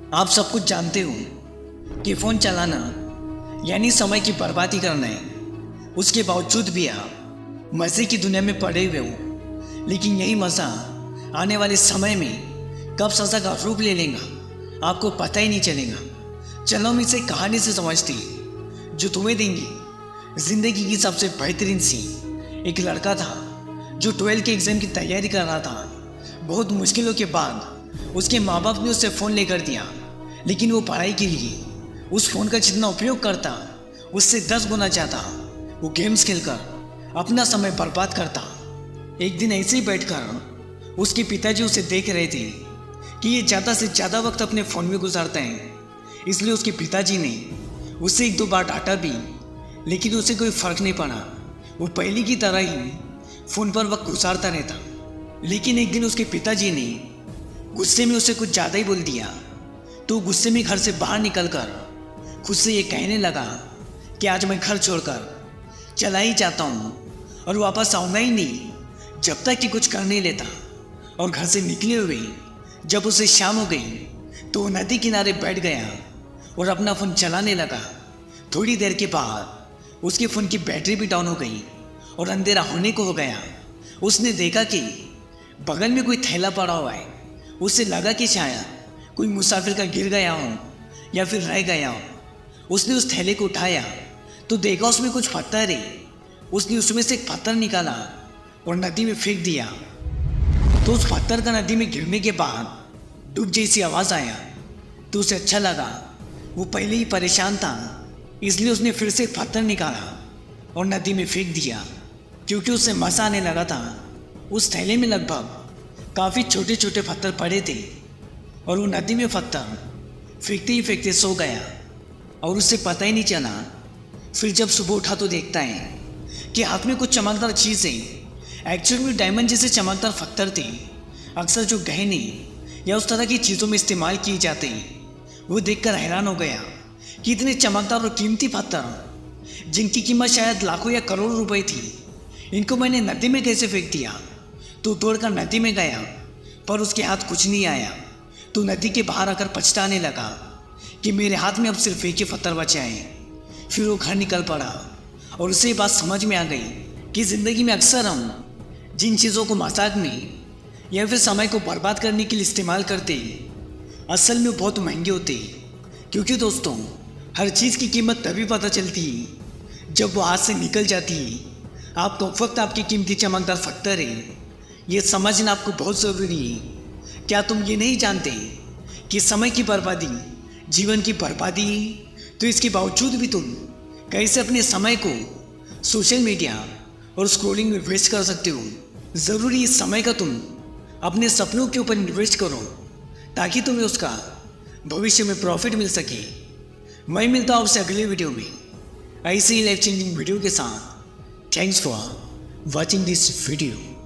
आप सब कुछ जानते हो कि फ़ोन चलाना यानी समय की बर्बादी करना है। उसके बावजूद भी आप मज़े की दुनिया में पड़े हुए हो, लेकिन यही मज़ा आने वाले समय में कब सज़ा का रूप ले लेगा आपको पता ही नहीं चलेगा। चलो हम इसे कहानी से समझते जो तुम्हें देंगी ज़िंदगी की सबसे बेहतरीन सी। एक लड़का था जो 12 के एग्ज़ाम की तैयारी कर रहा था। बहुत मुश्किलों के बाद उसके माँ बाप ने उसे फ़ोन लेकर दिया, लेकिन वो पढ़ाई के लिए उस फ़ोन का जितना उपयोग करता उससे 10 गुना ज़्यादा वो गेम्स खेलकर अपना समय बर्बाद करता। एक दिन ऐसे ही बैठकर उसके पिताजी उसे देख रहे थे कि ये ज़्यादा से ज़्यादा वक्त अपने फ़ोन में गुजारता है, इसलिए उसके पिताजी ने उसे 1-2 बार डांटा भी, लेकिन उसे कोई फ़र्क नहीं पड़ा। वो पहले की तरह ही फ़ोन पर वक्त गुजारता रहता। लेकिन एक दिन उसके पिताजी ने गुस्से में उसे कुछ ज़्यादा ही बोल दिया, तो गुस्से में घर से बाहर निकलकर खुद से ये कहने लगा कि आज मैं घर छोड़कर चला ही जाता हूँ और वापस आऊँगा ही नहीं जब तक कि कुछ कर नहीं लेता। और घर से निकले हुए जब उसे शाम हो गई तो वो नदी किनारे बैठ गया और अपना फ़ोन चलाने लगा। थोड़ी देर के बाद उसके फ़ोन की बैटरी भी डाउन हो गई और अंधेरा होने को हो गया। उसने देखा कि बगल में कोई थैला पड़ा हुआ है। उसे लगा कि शायद कोई मुसाफिर का गिर गया हो या फिर रह गया हो। उसने उस थैले को उठाया तो देखा उसमें कुछ पत्थर है। उसने उसमें से एक पत्थर निकाला और नदी में फेंक दिया। तो उस पत्थर का नदी में गिरने के बाद डूब जैसी आवाज़ आया तो उसे अच्छा लगा। वो पहले ही परेशान था, इसलिए उसने फिर से एक पत्थर निकाला और नदी में फेंक दिया, क्योंकि उसे मज़ा आने लगा था। उस थैले में लगभग काफ़ी छोटे छोटे पत्थर पड़े थे और वो नदी में पत्थर फेंकते ही फेंकते सो गया और उससे पता ही नहीं चला। फिर जब सुबह उठा तो देखता है कि हाथ में कुछ चमकदार चीज़ें, एक्चुअल में डायमंड जैसे चमकदार पत्थर थे। अक्सर जो गहने या उस तरह की चीज़ों में इस्तेमाल किए जाते हैं। वो देखकर हैरान हो गया कि इतने चमकदार और कीमती पत्थर जिनकी कीमत शायद लाखों या करोड़ों रुपए थी, इनको मैंने नदी में कैसे फेंक दिया। तो दौड़कर नदी में गया पर उसके हाथ कुछ नहीं आया। तो नदी के बाहर आकर पछताने लगा कि मेरे हाथ में अब सिर्फ एक ही पत्थर बचा है। फिर वो घर निकल पड़ा और उसे बात समझ में आ गई कि ज़िंदगी में अक्सर हम जिन चीज़ों को मजाक में या फिर समय को बर्बाद करने के लिए इस्तेमाल करते हैं, असल में वो बहुत महंगे होते हैं। क्योंकि दोस्तों, हर चीज़ की कीमत तभी पता चलती है जब वो हाथ से निकल जाती है। आपको वक्त आपकी कीमती चमकदार पत्थर है, ये समझना आपको बहुत ज़रूरी है। क्या तुम ये नहीं जानते कि समय की बर्बादी जीवन की बर्बादी है? तो इसके बावजूद भी तुम कैसे अपने समय को सोशल मीडिया और स्क्रॉलिंग में वेस्ट कर सकते हो। ज़रूरी इस समय का तुम अपने सपनों के ऊपर इन्वेस्ट करो, ताकि तुम्हें उसका भविष्य में प्रॉफिट मिल सके। मैं मिलता हूँ आपसे अगले वीडियो में ऐसे ही लाइफ चेंजिंग वीडियो के साथ। Thanks for watching this video.